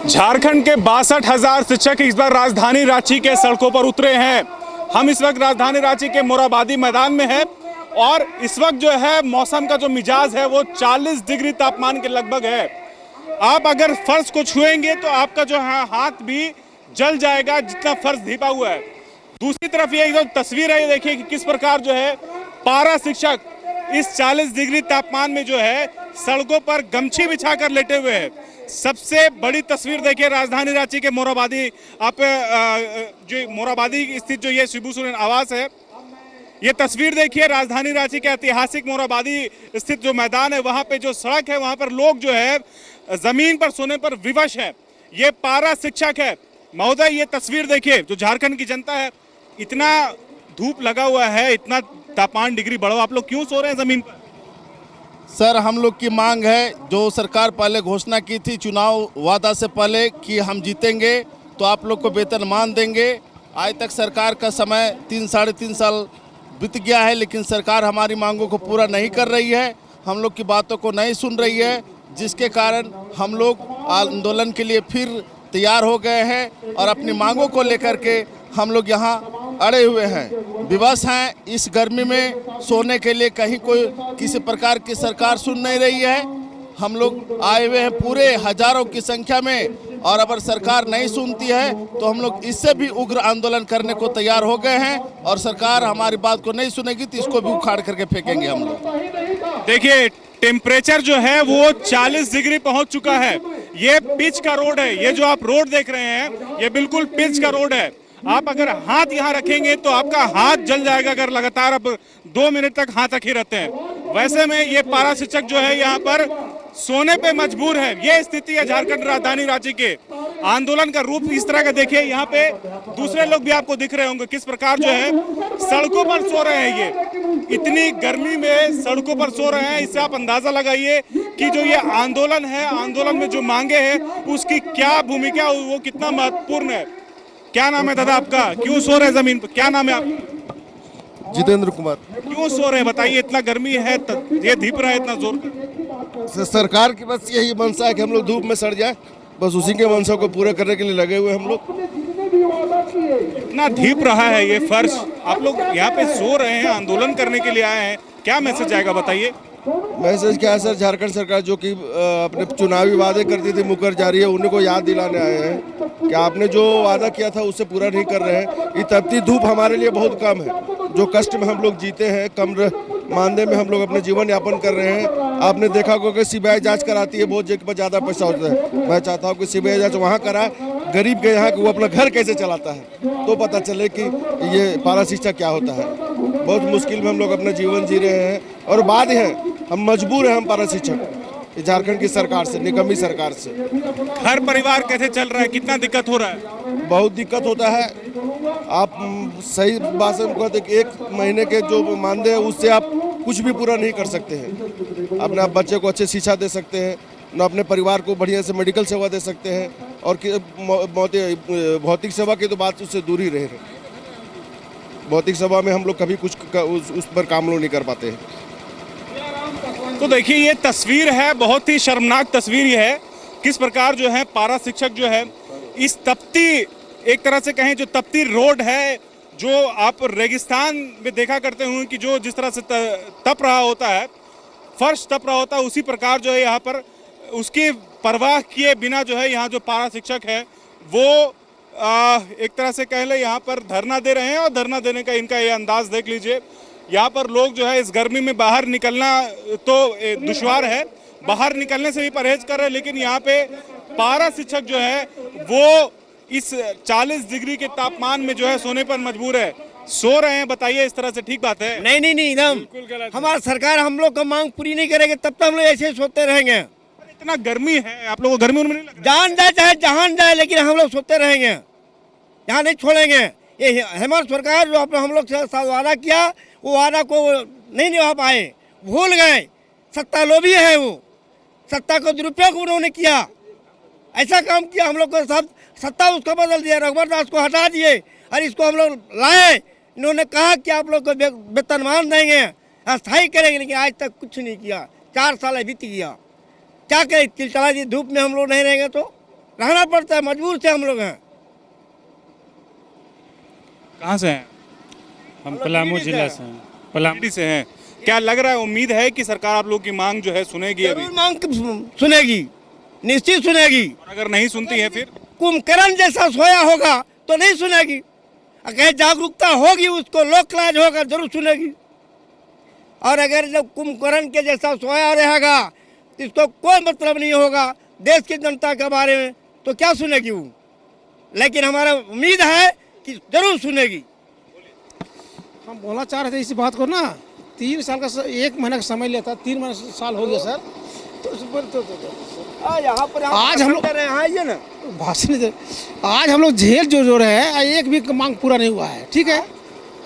झारखंड के 62,000 शिक्षक इस बार राजधानी रांची के सड़कों पर उतरे हैं। हम इस वक्त राजधानी रांची के मोराबादी मैदान में हैं और इस वक्त जो है मौसम का जो मिजाज है वो 40 डिग्री तापमान के लगभग है। आप अगर फर्श को छुएंगे तो आपका जो है हाथ भी जल जाएगा जितना फर्श ढीपा हुआ है। दूसरी तरफ ये जो तस्वीर है ये देखिए कि किस प्रकार जो है पारा शिक्षक इस 40 डिग्री तापमान में जो है सड़कों पर गमछी बिछाकर लेटे हुए हैं। सबसे बड़ी तस्वीर देखिए राजधानी रांची के मोराबादी जो मोराबादी स्थित जो ये शिबू सोरेन आवास है, ये तस्वीर देखिए राजधानी रांची के ऐतिहासिक मोराबादी स्थित जो मैदान है वहाँ पे जो सड़क है वहाँ पर लोग जो है जमीन पर सोने पर विवश है। ये पारा शिक्षक है। महोदय ये तस्वीर देखिए, जो झारखंड की जनता है, इतना धूप लगा हुआ है, इतना तापमान डिग्री बढ़ा, आप लोग क्यों सो रहे हैं जमीन पर? सर हम लोग की मांग है, जो सरकार पहले घोषणा की थी चुनाव वादा से पहले कि हम जीतेंगे तो आप लोग को वेतनमान देंगे। आज तक सरकार का समय 3-3.5 साल बीत गया है, लेकिन सरकार हमारी मांगों को पूरा नहीं कर रही है, हम लोग की बातों को नहीं सुन रही है, जिसके कारण हम लोग आंदोलन के लिए फिर तैयार हो गए हैं और अपनी मांगों को लेकर के हम लोग यहाँ अड़े हुए हैं, विवश हैं। इस गर्मी में सोने के लिए कहीं कोई किसी प्रकार की सरकार सुन नहीं रही है। हम लोग आए हुए हैं पूरे हजारों की संख्या में और अगर सरकार नहीं सुनती है तो हम लोग इससे भी उग्र आंदोलन करने को तैयार हो गए हैं और सरकार हमारी बात को नहीं सुनेगी तो इसको भी उखाड़ करके फेंकेंगे हम लोग। देखिए टेम्परेचर जो है वो 40 डिग्री पहुंच चुका है। ये पिच का रोड है, ये जो आप रोड देख रहे हैं ये बिल्कुल पिच का रोड है। आप अगर हाथ यहाँ रखेंगे तो आपका हाथ जल जाएगा अगर लगातार आप 2 मिनट तक हाथ रखे रहते हैं। वैसे में ये पारा शिक्षक जो है यहाँ पर सोने पे मजबूर है। ये स्थिति है झारखंड राजधानी रांची के। आंदोलन का रूप इस तरह का देखिए, यहाँ पे दूसरे लोग भी आपको दिख रहे होंगे किस प्रकार जो है सड़कों पर सो रहे हैं। ये इतनी गर्मी में सड़कों पर सो रहे हैं, इससे आप अंदाजा लगाइए कि जो ये आंदोलन है, आंदोलन में जो मांगे हैं उसकी क्या भूमिका, वो कितना महत्वपूर्ण है। क्या नाम है दादा आपका? क्यों सो रहे हैं जमीन पर? क्या नाम है आपका? जितेंद्र कुमार। क्यों सो रहे हैं बताइए? इतना गर्मी है, ये धीप रहा है इतना जोर का। सरकार की बस यही मंशा है कि हम लोग धूप में सड़ जाए, बस उसी के मंशा को पूरा करने के लिए लगे हुए हम लोग। इतना धीप रहा है ये फर्श, आप लोग यहाँ पे सो रहे हैं, आंदोलन करने के लिए आए हैं, क्या मैसेज आएगा बताइए? मैसेज क्या है सर, झारखंड सरकार जो कि अपने चुनावी वादे करती थी मुकर जा रही है, उन्हीं को याद दिलाने आए हैं कि आपने जो वादा किया था उससे पूरा नहीं कर रहे हैं। ये तपती धूप हमारे लिए बहुत कम है, जो कष्ट में हम लोग जीते हैं, कम मानदेय में हम लोग अपने जीवन यापन कर रहे हैं। आपने देखा होगा कि सीबीआई जांच कराती है, बहुत जगह पर ज़्यादा पैसा होता है। मैं चाहता हूँ कि सीबीआई जांच वहाँ कराए, गरीब के यहाँ कि वो अपना घर कैसे चलाता है तो पता चले कि ये पारा शिक्षक क्या होता है। बहुत मुश्किल में हम लोग अपना जीवन जी रहे हैं और बात है हम मजबूर हैं, हम पारा शिक्षक झारखंड की सरकार से, निकम्मी सरकार से। घर परिवार कैसे चल रहा है, कितना दिक्कत हो रहा है? बहुत दिक्कत होता है। आप सही भाषा में कहते कि 1 महीने के जो मानदेय है उससे आप कुछ भी पूरा नहीं कर सकते हैं। अपने आप बच्चे को अच्छे शिक्षा दे सकते हैं, न अपने परिवार को बढ़िया से मेडिकल सेवा दे सकते हैं और भौतिक सेवा की तो बात उससे दूर ही रहे। भौतिक सेवा में हम लोग कभी कुछ उस पर काम लोग नहीं कर पाते हैं। तो देखिए ये तस्वीर है, बहुत ही शर्मनाक तस्वीर ये है किस प्रकार जो है पारा शिक्षक जो है इस तपती, एक तरह से कहें जो तपती रोड है, जो आप रेगिस्तान में देखा करते होंगे कि जो जिस तरह से तप रहा होता है, फर्श तप रहा होता है, उसी प्रकार जो है यहाँ पर उसकी परवाह किए बिना जो है यहाँ जो पारा शिक्षक है वो एक तरह से कह ले यहाँ पर धरना दे रहे हैं। और धरना देने का इनका ये अंदाज देख लीजिए। यहाँ पर लोग जो है इस गर्मी में बाहर निकलना तो दुश्वार है, बाहर निकलने से भी परहेज कर रहे हैं, लेकिन यहाँ पे पारा शिक्षक जो है वो इस 40 डिग्री के तापमान में जो है सोने पर मजबूर है। सो रहे हैं, बताइए इस तरह से ठीक बात है? नहीं, एकदम हमारा सरकार हम लोग का मांग पूरी नहीं करेगी तब तक हम लोग ऐसे सोते रहेंगे। इतना गर्मी है, आप लोगों को गर्मी नहीं लग रहा? जान जाए चाहे जहान जाए, लेकिन हम लोग सोते रहेंगे, यहाँ नहीं छोड़ेंगे। ये हेमंत सरकार जो हम लोग से वादा किया वो वादा को नहीं निभा पाए, भूल गए। सत्ता लोभी है, वो सत्ता को दुरुपयोग उन्होंने किया, ऐसा काम किया। हम लोग को सब सत्ता उसको बदल दिया, रघुवर दास को हटा दिए और इसको हम लोग लाए। इन्होंने कहा कि आप लोग को वेतनमान देंगे, अस्थायी करेंगे, लेकिन आज तक कुछ नहीं किया। 4 साल बीत गया, क्या करें? चिलचला दी धूप में हम लोग नहीं रहेंगे तो रहना पड़ता है, मजबूर से हम लोग हैं। कहाँ से हैं? हम पलामू जिला से हैं। पलामू पीढ़ी से हैं। क्या लग रहा है, उम्मीद है कि सरकार आप लोग की मांग जो है सुनेगी अभी? जरूर मांग सुनेगी, निश्चित सुनेगी। और अगर नहीं सुनती है फिर? कुंभकर्ण जैसा सोया होगा तो नहीं सुनेगी। अगर जागरूकता होगी, उसको लोकलाज होगा, जरूर सुनेगी। और अगर जब कुंभकर्ण के जैसा सोया रहेगा तो इसको कोई मतलब नहीं होगा देश की जनता के बारे में, तो क्या सुनेगी वो। लेकिन हमारा उम्मीद है कि जरूर सुनेगी। हम बोलना चाह रहे थे इसी बात को ना, 3 साल का 1 महीना का समय लेता, 3 साल हो गया सर। तो उस पर यहाँ पर आज हम लोग आइए ना, भाषण दे, आज हम लोग झेल जो रहे हैं, एक भी मांग पूरा नहीं हुआ है। ठीक है,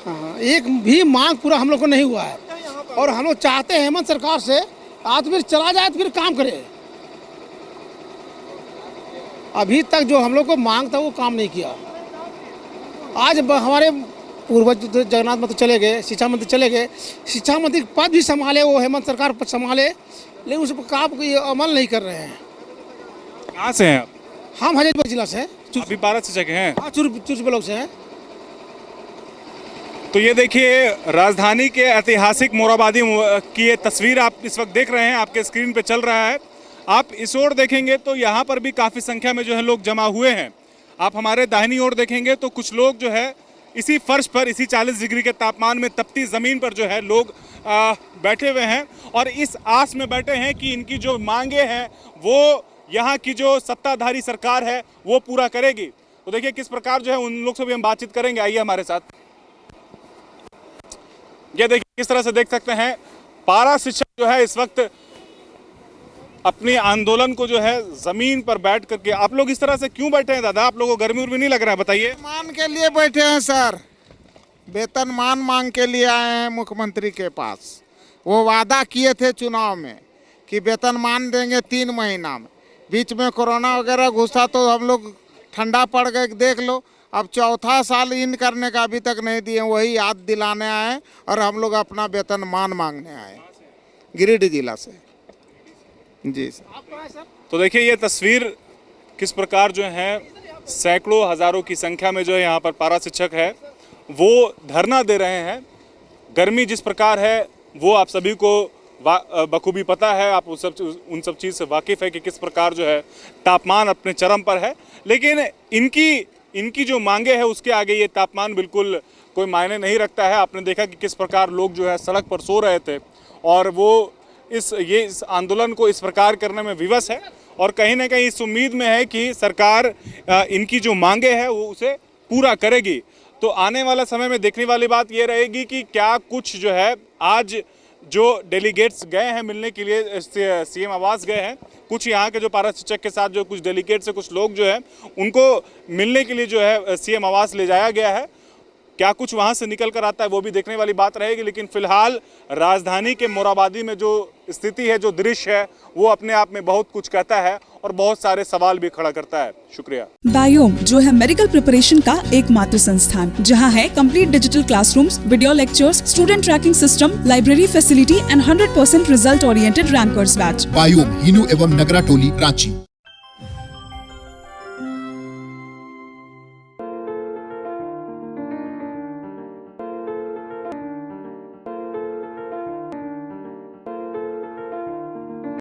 हाँ, एक भी मांग पूरा हम लोग को नहीं हुआ है। और हम लोग चाहते हैं हेमंत सरकार से आज फिर चला जाए तो फिर काम करे। अभी तक जो हम लोग को मांग था वो काम नहीं किया। आज हमारे पूर्वज जगन्नाथ मंत्री चले गए, शिक्षा मंत्री चले गए, शिक्षा मंत्री पद भी संभाले वो हेमंत सरकार पद संभाले, लेकिन उस पर काम अमल नहीं कर रहे हैं। कहाँ से हैं आप? हम हजरतपुर जिला से हैं। अभी 12 शिक्षक हैं। हाँ, चुर ब्लॉक से हैं। तो ये देखिए, राजधानी के ऐतिहासिक मोराबादी की ये तस्वीर आप इस वक्त देख रहे हैं, आपके स्क्रीन पे चल रहा है। आप इस ओर देखेंगे तो यहाँ पर भी काफ़ी संख्या में जो है लोग जमा हुए हैं। आप हमारे दाहिनी ओर देखेंगे तो कुछ लोग जो है इसी फर्श पर, इसी 40 डिग्री के तापमान में तपती ज़मीन पर जो है लोग बैठे हुए हैं और इस आस में बैठे हैं कि इनकी जो मांगे हैं वो यहाँ की जो सत्ताधारी सरकार है वो पूरा करेगी। तो देखिए किस प्रकार जो है उन लोग से भी हम बातचीत करेंगे। आइए हमारे साथ। ये देखिए किस तरह से देख सकते हैं, पारा शिक्षक जो है इस वक्त अपने आंदोलन को जो है जमीन पर बैठ करके। आप लोग इस तरह से क्यों बैठे हैं दादा? आप लोगों को गर्मी उर्मी नहीं लग रहा है? बताइए। मान के लिए बैठे हैं सर, वेतनमान मांग के लिए आए हैं मुख्यमंत्री के पास। वो वादा किए थे चुनाव में कि वेतनमान देंगे 3 महीना में। बीच में कोरोना वगैरह घुसा तो हम लोग ठंडा पड़ गए। देख लो, अब 4था साल इन करने का अभी तक नहीं दिए। वही याद दिलाने आए और हम लोग अपना वेतनमान मांगने आए, गिरिडीह जिला से। जी सर। तो देखिए ये तस्वीर किस प्रकार जो है सैकड़ों हजारों की संख्या में जो है यहाँ पर पारा शिक्षक है वो धरना दे रहे हैं। गर्मी जिस प्रकार है वो आप सभी को बखूबी पता है, आप उन सब चीज़ से वाकिफ़ है कि किस प्रकार जो है तापमान अपने चरम पर है। लेकिन इनकी जो मांगे है उसके आगे ये तापमान बिल्कुल कोई मायने नहीं रखता है। आपने देखा कि किस प्रकार लोग जो है सड़क पर सो रहे थे और वो इस आंदोलन को इस प्रकार करने में विवश है और कहीं ना कहीं इस उम्मीद में है कि सरकार इनकी जो मांगे है वो उसे पूरा करेगी। तो आने वाला समय में देखने वाली बात ये रहेगी कि क्या कुछ जो है आज जो डेलीगेट्स गए हैं मिलने के लिए सीएम आवास गए हैं, कुछ यहाँ के जो पारा शिक्षक के साथ जो कुछ डेलीगेट्स से कुछ लोग जो है उनको मिलने के लिए जो है सीएम आवास ले जाया गया है। क्या कुछ वहाँ से निकल कर आता है वो भी देखने वाली बात रहेगी। लेकिन फिलहाल राजधानी के मोराबादी में जो स्थिति है, जो दृश्य है, वो अपने आप में बहुत कुछ कहता है और बहुत सारे सवाल भी खड़ा करता है। शुक्रिया। बायोम जो है मेडिकल प्रिपरेशन का एकमात्र संस्थान जहां है complete digital classrooms, video lectures, student tracking system, library facility and 100% result oriented rankers batch. Biome Hinoo एवं नगरा टोली, Ranchi.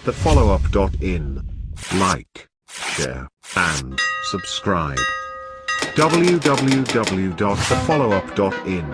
thefollowup.in. Like, share, and subscribe. www.thefollowup.in